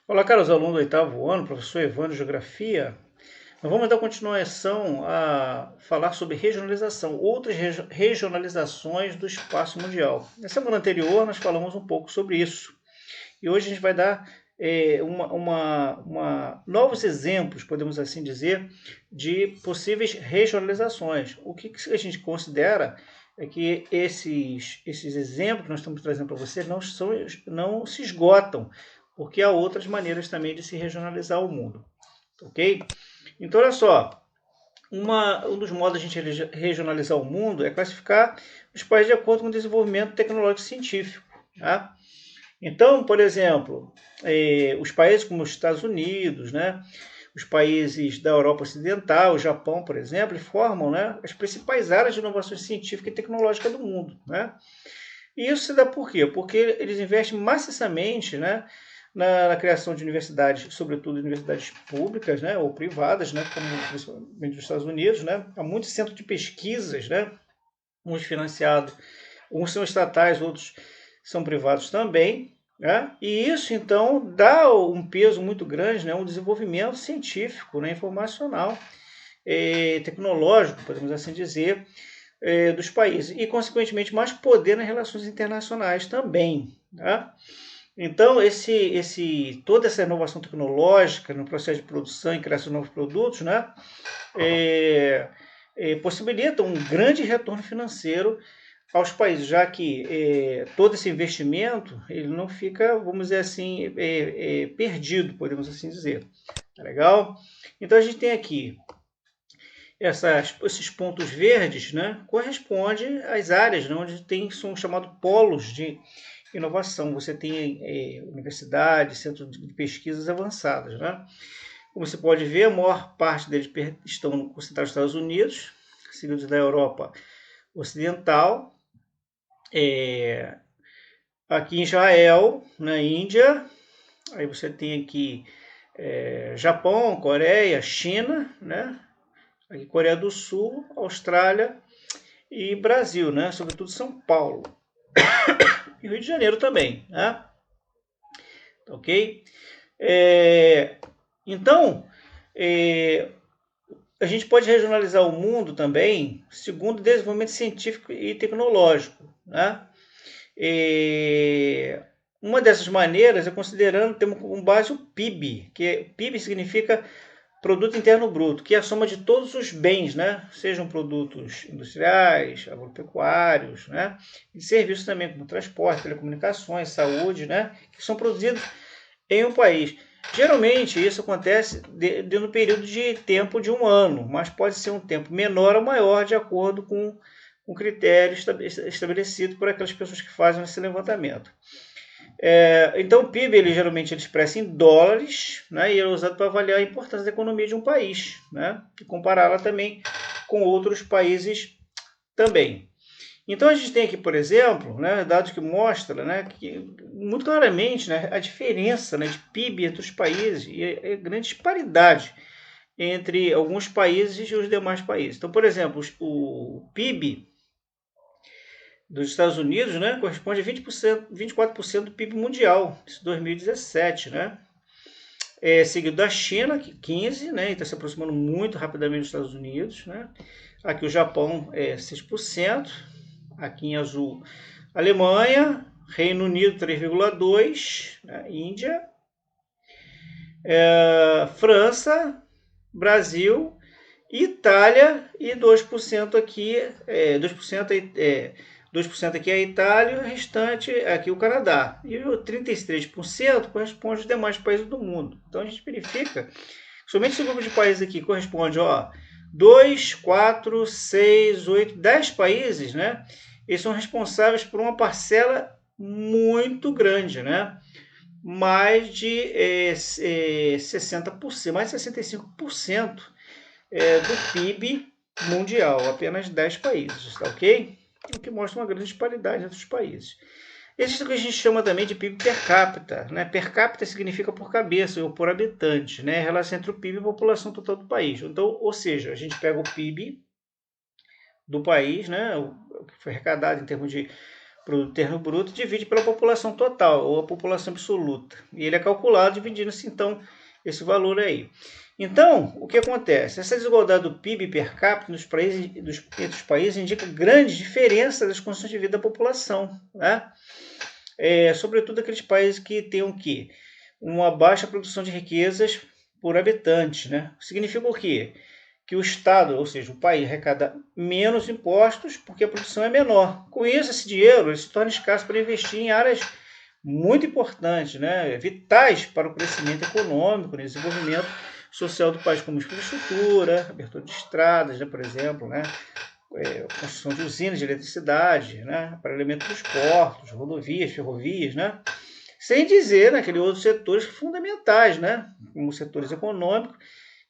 Olá, caros alunos do oitavo ano, professor Evandro de Geografia. Nós vamos dar continuação a falar sobre regionalização, outras regionalizações do espaço mundial. Na semana anterior nós falamos um pouco sobre isso. E hoje a gente vai dar novos exemplos, podemos assim dizer, de possíveis regionalizações. O que a gente considera é que esses exemplos que nós estamos trazendo para vocês não se esgotam, porque há outras maneiras também de se regionalizar o mundo. Ok? Então, olha só, um dos modos de a gente regionalizar o mundo é classificar os países de acordo com o desenvolvimento tecnológico e científico. Tá? Então, por exemplo, os países como os Estados Unidos, né, os países da Europa Ocidental, o Japão, por exemplo, formam, né, as principais áreas de inovação científica e tecnológica do mundo. Né? E isso se dá por quê? Porque eles investem maciçamente, né, na criação de universidades, sobretudo universidades públicas, né, ou privadas, né, como principalmente nos Estados Unidos. Né? Há muitos centros de pesquisas, né, uns financiados, uns são estatais, outros são privados também. Né? E isso, então, dá um peso muito grande, né, um desenvolvimento científico, né, informacional, tecnológico, podemos assim dizer, dos países. E, consequentemente, mais poder nas relações internacionais também. Tá? Então, toda essa inovação tecnológica no processo de produção e criação de novos produtos, né, possibilita um grande retorno financeiro aos países, já que todo esse investimento ele não fica, vamos dizer assim, perdido, podemos assim dizer. Tá legal? Então, a gente tem aqui esses pontos verdes, né, corresponde às áreas, né, onde são chamados polos de inovação. Você tem universidades, centros de pesquisas avançadas. Né? Como você pode ver, a maior parte deles estão concentrados nos Estados Unidos, seguidos da Europa Ocidental, aqui em Israel, na Índia, aí você tem aqui Japão, Coreia, China, né? Aqui Coreia do Sul, Austrália e Brasil, né? Sobretudo São Paulo e Rio de Janeiro também, né? Ok? Então, a gente pode regionalizar o mundo também segundo o desenvolvimento científico e tecnológico. Né? Uma dessas maneiras é considerando, temos como base o PIB, que PIB significa Produto Interno Bruto, que é a soma de todos os bens, né? Sejam produtos industriais, agropecuários, né? E serviços também, como transporte, telecomunicações, saúde, né? Que são produzidos em um país. Geralmente isso acontece no período de tempo de um ano, mas pode ser um tempo menor ou maior de acordo com um critério estabelecido por aquelas pessoas que fazem esse levantamento. Então o PIB geralmente ele expressa em dólares, né, e é usado para avaliar a importância da economia de um país, né, e compará-la também com outros países também. Então a gente tem aqui, por exemplo, né, dados que mostram, né, que muito claramente, né, a diferença, né, de PIB entre os países e a grande disparidade entre alguns países e os demais países. Então, por exemplo, o PIB dos Estados Unidos, né, corresponde a 20%, 24% do PIB mundial, de 2017, né? Seguido da China, que 15%, né, está se aproximando muito rapidamente dos Estados Unidos. Né? Aqui o Japão é 6%, aqui em azul Alemanha, Reino Unido 3,2%, né, Índia, França, Brasil, Itália e 2% aqui, 2% aqui é a Itália e o restante aqui o Canadá. E o 33% corresponde aos demais países do mundo. Então a gente verifica que somente esse grupo de países aqui corresponde, ó, 2, 4, 6, 8, 10 países, né? Eles são responsáveis por uma parcela muito grande, né? Mais de 60%, mais de 65% do PIB mundial, apenas 10 países, tá ok? O que mostra uma grande disparidade entre os países. Existe o que a gente chama também de PIB per capita. Né? Per capita significa por cabeça ou por habitante, né? A relação entre o PIB e a população total do país. Então, ou seja, a gente pega o PIB do país, né? O que foi arrecadado em termos de produto interno bruto, divide pela população total, ou a população absoluta. E ele é calculado dividindo-se, então, esse valor aí. Então, o que acontece? Essa desigualdade do PIB per capita entre os países indica grande diferença das condições de vida da população, né? Sobretudo aqueles países que têm o quê? Uma baixa produção de riquezas por habitante, né? Significa o quê? Que o Estado, ou seja, o país, arrecada menos impostos porque a produção é menor. Com isso, esse dinheiro ele se torna escasso para investir em áreas muito importantes, né? Vitais para o crescimento econômico, né? Desenvolvimento social do país, como infraestrutura, abertura de estradas, né? Por exemplo, né? Construção de usinas de eletricidade, né? Para elementos dos portos, rodovias, ferrovias, né? Sem dizer naqueles outros setores fundamentais, né? Como setores econômicos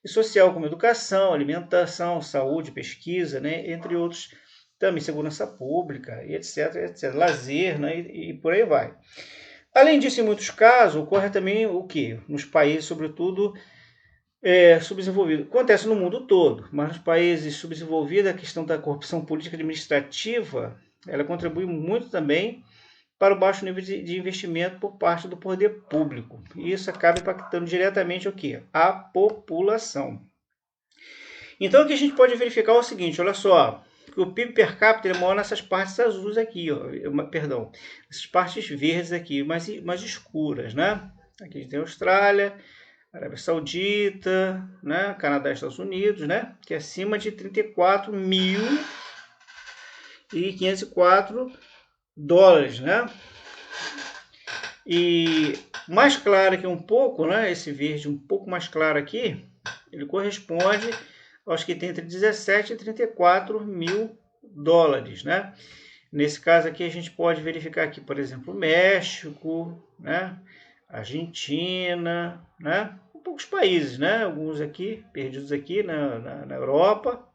e social, como educação, alimentação, saúde, pesquisa, né? Entre outros, também segurança pública, e etc, etc. Lazer, né? E por aí vai. Além disso, em muitos casos, ocorre também o quê? Nos países, sobretudo, subdesenvolvidos. Acontece no mundo todo, mas nos países subdesenvolvidos, a questão da corrupção política administrativa, ela contribui muito também para o baixo nível de investimento por parte do poder público. E isso acaba impactando diretamente o quê? A população. Então, o que a gente pode verificar é o seguinte, olha só, que o PIB per capita é maior nessas partes azuis aqui, ó, perdão, essas partes verdes aqui, mais escuras, né? Aqui a gente tem a Austrália, Arábia Saudita, né? Canadá e Estados Unidos, né? Que é acima de 34.504 dólares, né? E mais claro aqui um pouco, né? Esse verde um pouco mais claro aqui, ele corresponde aos que tem entre 17 e 34 mil dólares, né? Nesse caso aqui a gente pode verificar aqui, por exemplo, México, né? Argentina, né? Poucos países, né? Alguns aqui, perdidos aqui na Europa.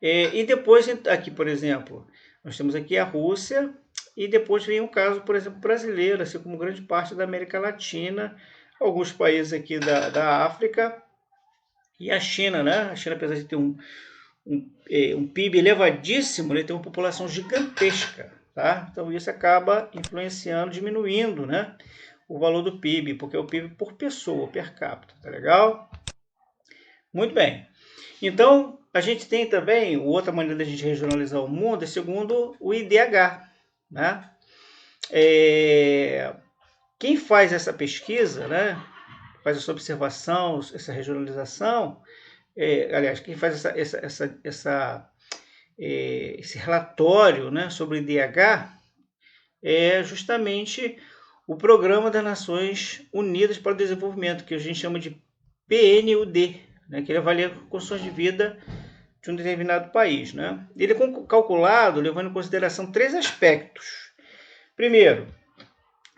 E depois aqui, por exemplo, nós temos aqui a Rússia, e depois vem um caso, por exemplo, brasileiro, assim como grande parte da América Latina, alguns países aqui da África e a China, né? A China, apesar de ter um PIB elevadíssimo, ele tem uma população gigantesca, tá? Então isso acaba influenciando, diminuindo, né? O valor do PIB, porque é o PIB por pessoa, per capita, tá legal? Muito bem. Então, a gente tem também, outra maneira da gente regionalizar o mundo é segundo o IDH, né? Quem faz essa pesquisa, né? Faz essa observação, essa regionalização, aliás, quem faz esse relatório, né, sobre o IDH é justamente o Programa das Nações Unidas para o Desenvolvimento, que a gente chama de PNUD, né, que ele avalia condições de vida de um determinado país, né? Ele é calculado levando em consideração 3 aspectos. Primeiro,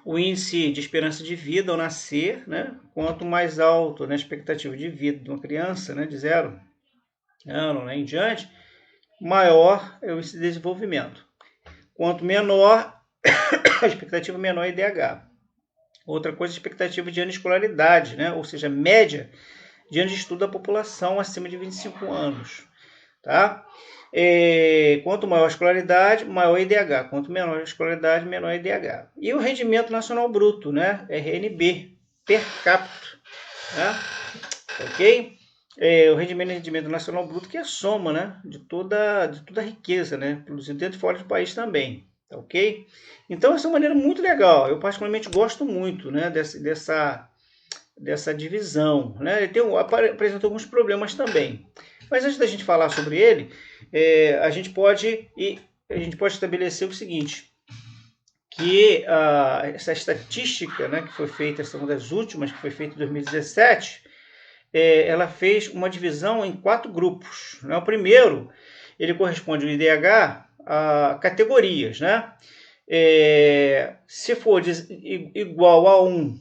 o índice de esperança de vida ao nascer, né? Quanto mais alto, né, a expectativa de vida de uma criança, né, de 0 ano, né, em diante, maior é o índice de desenvolvimento. Quanto menor, a expectativa menor é IDH. Outra coisa, a expectativa de ano de escolaridade, né? Ou seja, média de ano de estudo da população acima de 25 anos. Tá? Quanto maior a escolaridade, maior a IDH. Quanto menor a escolaridade, menor a IDH. E o rendimento nacional bruto, né? RNB, per capita. Né? Ok? O rendimento nacional bruto, que é a soma, né? de toda a riqueza, né? Produzida dentro e fora do país também. Ok? Então, essa é uma maneira muito legal. Eu particularmente gosto muito, né? dessa divisão, né? Ele apresenta alguns problemas também. Mas antes da gente falar sobre ele, a gente pode estabelecer o seguinte, que essa estatística, né, que foi feita, essa é uma das últimas, que foi feita em 2017, ela fez uma divisão em 4 grupos. Né? O primeiro, ele corresponde ao IDH a categorias, né? Se for igual a 1,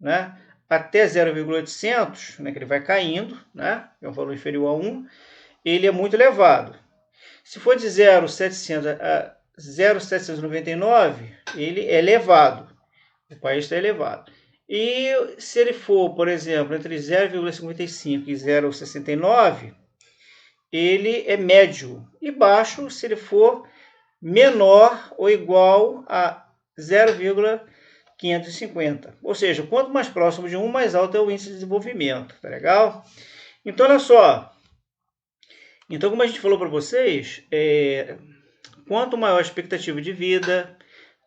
né, até 0,800, né, que ele vai caindo, né, é um valor inferior a 1, ele é muito elevado. Se for de 0,700 a 0,799, ele é elevado. O país está elevado. E se ele for, por exemplo, entre 0,55 e 0,69, ele é médio. E baixo se ele for menor ou igual a 0,550. Ou seja, quanto mais próximo de 1, mais alto é o índice de desenvolvimento. Tá legal? Então, olha só. Então, como a gente falou para vocês, quanto maior a expectativa de vida,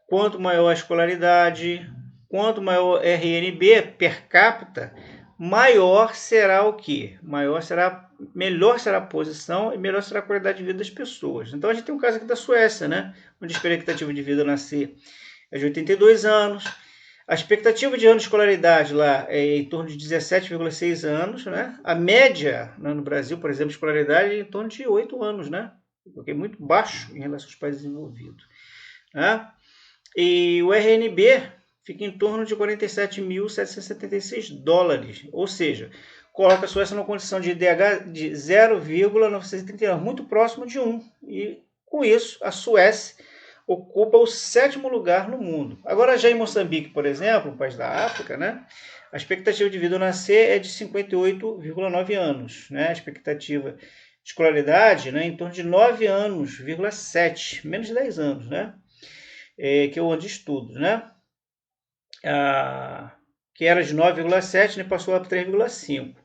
quanto maior a escolaridade, quanto maior RNB per capita, maior será o quê? Melhor será a posição e melhor será a qualidade de vida das pessoas. Então a gente tem um caso aqui da Suécia, né? Onde a expectativa de vida nascer é de 82 anos. A expectativa de ano de escolaridade lá é em torno de 17,6 anos, né? A média no Brasil, por exemplo, de escolaridade é em torno de 8 anos, né? Porque é muito baixo em relação aos países desenvolvidos, né? E o RNB fica em torno de 47.776 dólares, ou seja, coloca a Suécia numa condição de IDH de 0,939, muito próximo de 1. E com isso, a Suécia ocupa o 7º lugar no mundo. Agora, já em Moçambique, por exemplo, um país da África, né, a expectativa de vida ao nascer é de 58,9 anos. Né? A expectativa de escolaridade, né, em torno de 9 anos,7, menos de 10 anos, né? Que é o ano de estudos, né? Que era de 9,7, né, passou a 3,5.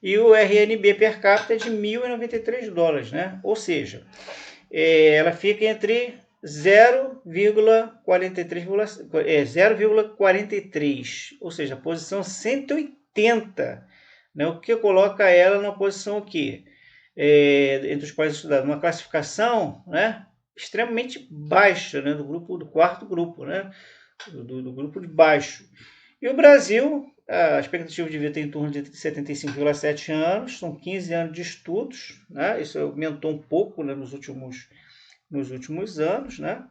E o RNB per capita é de 1.093 dólares, né? Ou seja, ela fica entre 0,43, ou seja, a posição 180, né? O que coloca ela na posição aqui, entre os países estudados, uma classificação, né, extremamente baixa, né, do quarto grupo, né, do grupo de baixo. E o Brasil, a expectativa de vida tem em torno de 75,7 anos, são 15 anos de estudos, né, isso aumentou um pouco, né, nos últimos anos, né,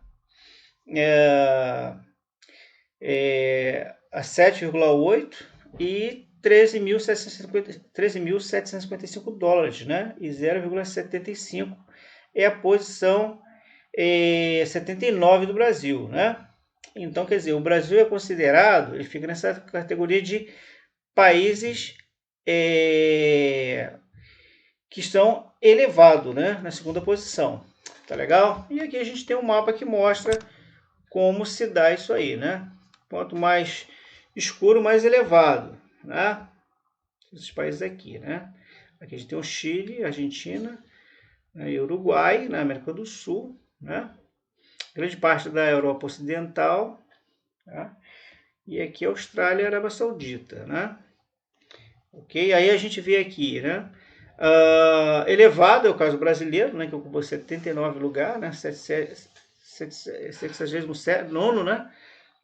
a 7,8 e 13.755 dólares, né, e 0,75 é a posição 79 do Brasil, né? Então, quer dizer, o Brasil é considerado, ele fica nessa categoria de países que estão elevados, né? Na segunda posição. Tá legal? E aqui a gente tem um mapa que mostra como se dá isso aí, né? Quanto mais escuro, mais elevado, né? Esses países aqui, né? Aqui a gente tem o Chile, Argentina, e Uruguai, na América do Sul, né? Grande parte da Europa Ocidental, tá? E aqui a Austrália e a Arábia Saudita, né? Ok? Aí a gente vê aqui, né? Elevado é o caso brasileiro, né? Que ocupou 79 lugar, né? 79º, né?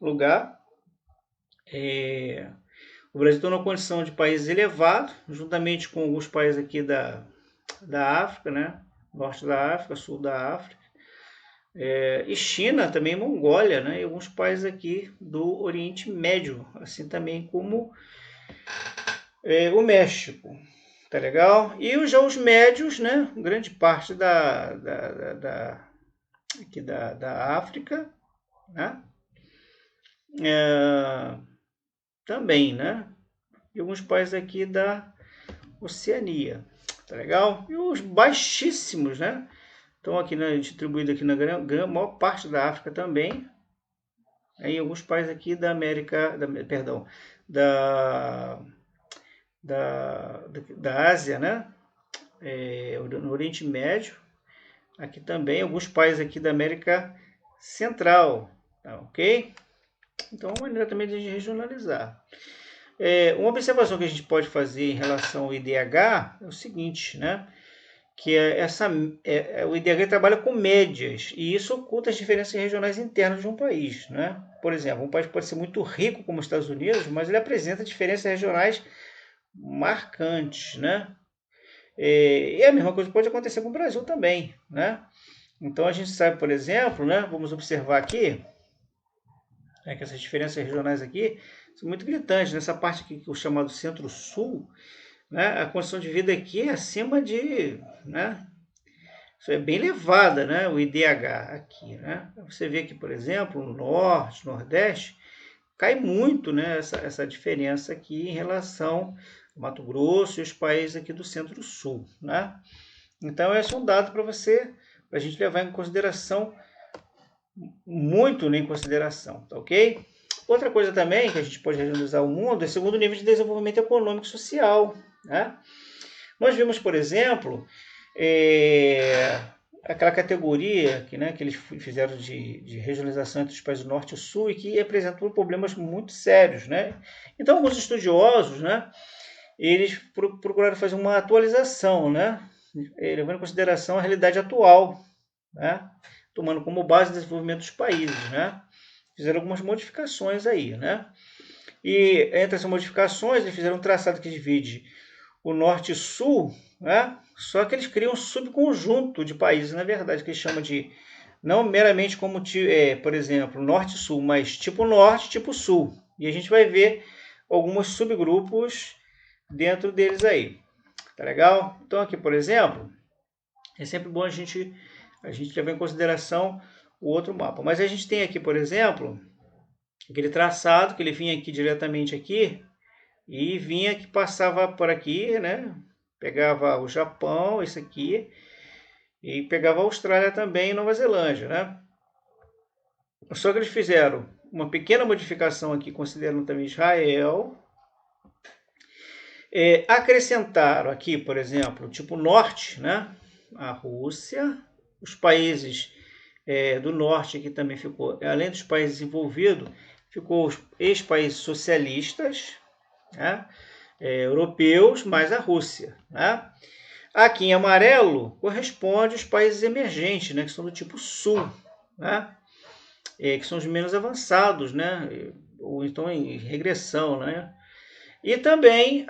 Lugar. O Brasil está numa condição de país elevado, juntamente com alguns países aqui da África, né? Norte da África, sul da África. E China, também Mongólia, né? E alguns países aqui do Oriente Médio, assim também como o México, tá legal? E já os médios, né? Grande parte aqui da África, né? Também, né? E alguns países aqui da Oceania, tá legal? E os baixíssimos, né? Estão aqui, né, distribuídos aqui na maior parte da África também. Em alguns países aqui da América, da Ásia, né? No Oriente Médio. Aqui também, alguns países aqui da América Central, tá, ok? Então, é uma maneira também de a gente regionalizar. Uma observação que a gente pode fazer em relação ao IDH é o seguinte, né? Que o IDH trabalha com médias, e isso oculta as diferenças regionais internas de um país, né? Por exemplo, um país pode ser muito rico como os Estados Unidos, mas ele apresenta diferenças regionais marcantes, né? E a mesma coisa pode acontecer com o Brasil também, né? Então a gente sabe, por exemplo, né? Vamos observar aqui, né, que essas diferenças regionais aqui são muito gritantes. Nessa parte aqui que é o chamado Centro-Sul, né, a condição de vida aqui é acima de, né, isso é bem elevada, né, o IDH aqui, né? Você vê que, por exemplo, no Norte, Nordeste, cai muito, né, essa diferença aqui em relação ao Mato Grosso e os países aqui do Centro-Sul, né? Então, esse é um dado para a gente levar em consideração muito em consideração, tá ok? Outra coisa também que a gente pode regionalizar o mundo é segundo o nível de desenvolvimento econômico e social, né? Nós vimos, por exemplo, aquela categoria que eles fizeram de regionalização entre os países do Norte e do Sul e que apresentou problemas muito sérios, né? Então, alguns estudiosos, né, eles procuraram fazer uma atualização, né, levando em consideração a realidade atual, né, tomando como base o desenvolvimento dos países, né? Fizeram algumas modificações aí, né? E entre essas modificações, eles fizeram um traçado que divide o Norte e Sul, né? Só que eles criam um subconjunto de países, na verdade, que eles chamam de, não meramente como, por exemplo, Norte e Sul, mas tipo Norte, tipo Sul. E a gente vai ver alguns subgrupos dentro deles aí. Tá legal? Então aqui, por exemplo, é sempre bom a gente levar em consideração o outro mapa. Mas a gente tem aqui, por exemplo, aquele traçado que ele vinha aqui diretamente aqui e vinha que passava por aqui, né? Pegava o Japão, esse aqui, e pegava a Austrália também e Nova Zelândia, né? Só que eles fizeram uma pequena modificação aqui, considerando também Israel. Acrescentaram aqui, por exemplo, tipo norte, né? A Rússia, os países do norte aqui também ficou, além dos países envolvidos, ficou os ex-países socialistas, né? Europeus, mais a Rússia, né? Aqui em amarelo corresponde aos países emergentes, né? Que são do tipo sul, né? Que são os menos avançados, né? Ou então em regressão, né? E também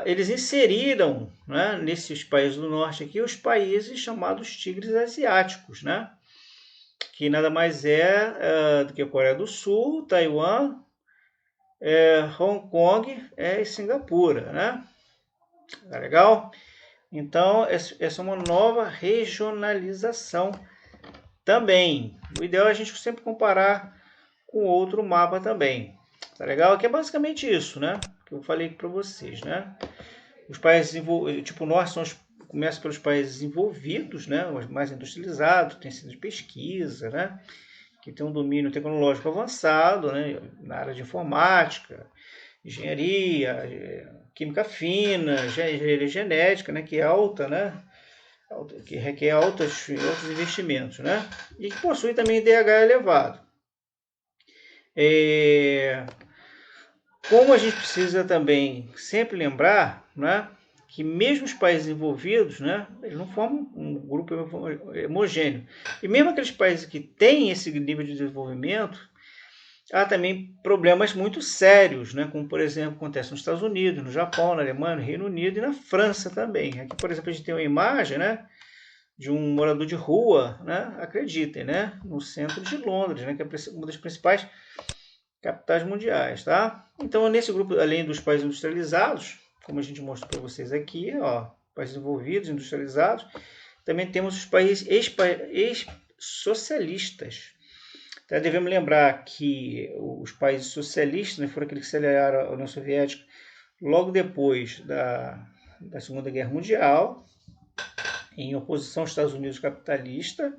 eles inseriram, né, nesses países do norte aqui os países chamados tigres asiáticos, né? Que nada mais é do que a Coreia do Sul, Taiwan, Hong Kong e Singapura, né? Tá legal? Então, essa é uma nova regionalização também. O ideal é a gente sempre comparar com outro mapa também. Tá legal? Que é basicamente isso, né? Que eu falei para vocês, né? Os países tipo norte começa pelos países desenvolvidos, né? Os mais industrializados, tem sido de pesquisa, né? Que tem um domínio tecnológico avançado, né? Na área de informática, engenharia, química fina, engenharia genética, né? Que é alta, né? Que requer altos investimentos, né? E que possui também DH elevado. Como a gente precisa também sempre lembrar, né, que mesmo os países envolvidos, né, eles não formam um grupo homogêneo. E mesmo aqueles países que têm esse nível de desenvolvimento, há também problemas muito sérios, né, como, por exemplo, acontece nos Estados Unidos, no Japão, na Alemanha, no Reino Unido e na França também. Aqui, por exemplo, a gente tem uma imagem, né, de um morador de rua, né, acreditem, né, no centro de Londres, né, que é uma das principais capitais mundiais, tá? Então, nesse grupo, além dos países industrializados, como a gente mostrou para vocês aqui, ó, países envolvidos, industrializados, também temos os países ex-socialistas. Então, devemos lembrar que os países socialistas, né, foram aqueles que se aliaram à União Soviética logo depois da Segunda Guerra Mundial, em oposição aos Estados Unidos capitalista,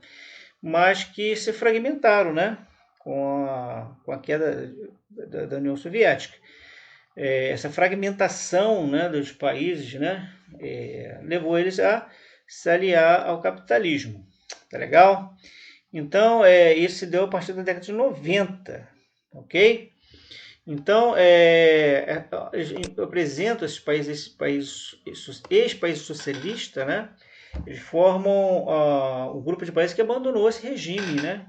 mas que se fragmentaram, né? Com a queda da União Soviética. Essa fragmentação, né, dos países, né, levou eles a se aliar ao capitalismo. Tá legal? Então, isso se deu a partir da década de 90, ok? Então, eu apresento esses países ex-países socialistas, né? Eles formam um grupo de países que abandonou esse regime, né?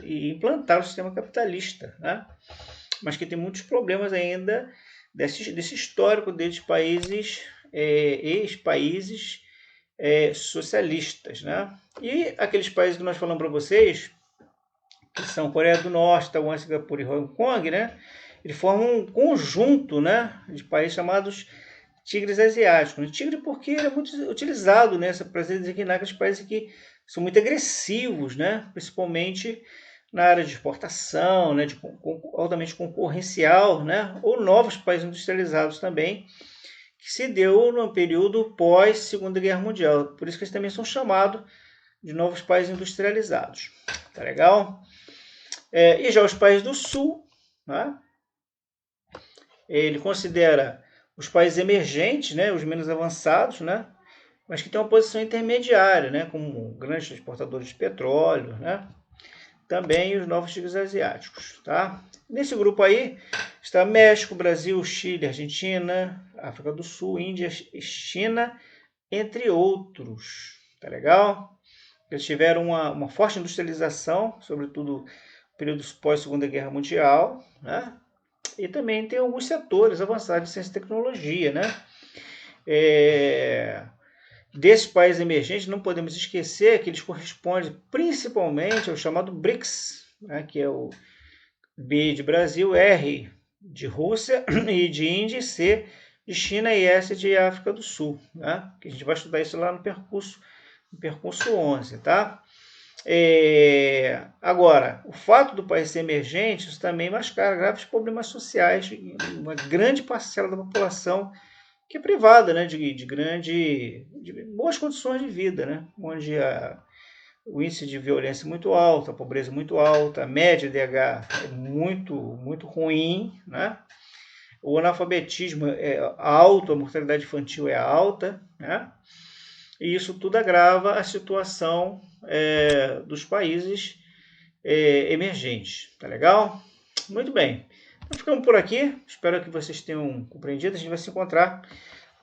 E implantaram o sistema capitalista, né? Mas que tem muitos problemas ainda desse histórico desses países, ex-países socialistas, né? E aqueles países que nós falamos para vocês, que são Coreia do Norte, Taiwan, Singapura e Hong Kong, né? Eles formam um conjunto, né, de países chamados tigres asiáticos. Tigre porque ele é muito utilizado, né, para designar aqueles países que são muito agressivos, né, principalmente na área de exportação, né, altamente concorrencial, né, ou novos países industrializados também, que se deu no período pós Segunda Guerra Mundial. Por isso que eles também são chamados de novos países industrializados. Tá legal? E já os países do Sul, né? Ele considera os países emergentes, né, os menos avançados, né, mas que têm uma posição intermediária, né, como grandes exportadores de petróleo, né, também os novos tigres asiáticos. Tá? Nesse grupo aí está México, Brasil, Chile, Argentina, África do Sul, Índia, China, entre outros. Tá legal? Eles tiveram uma forte industrialização, sobretudo no período pós-Segunda Guerra Mundial, né? E também tem alguns setores avançados de ciência e tecnologia, né? Desses países emergentes, não podemos esquecer que eles correspondem principalmente ao chamado BRICS, né? Que é o B de Brasil, R de Rússia e de Índia, C de China e S de África do Sul, né? Que a gente vai estudar isso lá no percurso 11, tá? Agora, o fato do país ser emergente, isso também mascara graves problemas sociais em uma grande parcela da população que é privada, né, de boas condições de vida, né, onde o índice de violência é muito alto, a pobreza é muito alta, a média de DH é muito ruim, né, o analfabetismo é alto, a mortalidade infantil é alta, né, e isso tudo agrava a situação dos países emergentes. Tá legal? Muito bem. Então ficamos por aqui. Espero que vocês tenham compreendido. A gente vai se encontrar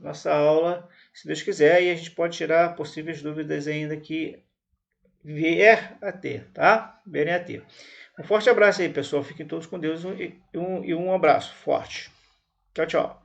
na nossa aula, se Deus quiser, e a gente pode tirar possíveis dúvidas ainda que vier a ter, tá? Vierem a ter. Um forte abraço aí, pessoal. Fiquem todos com Deus e um abraço forte. Tchau, tchau.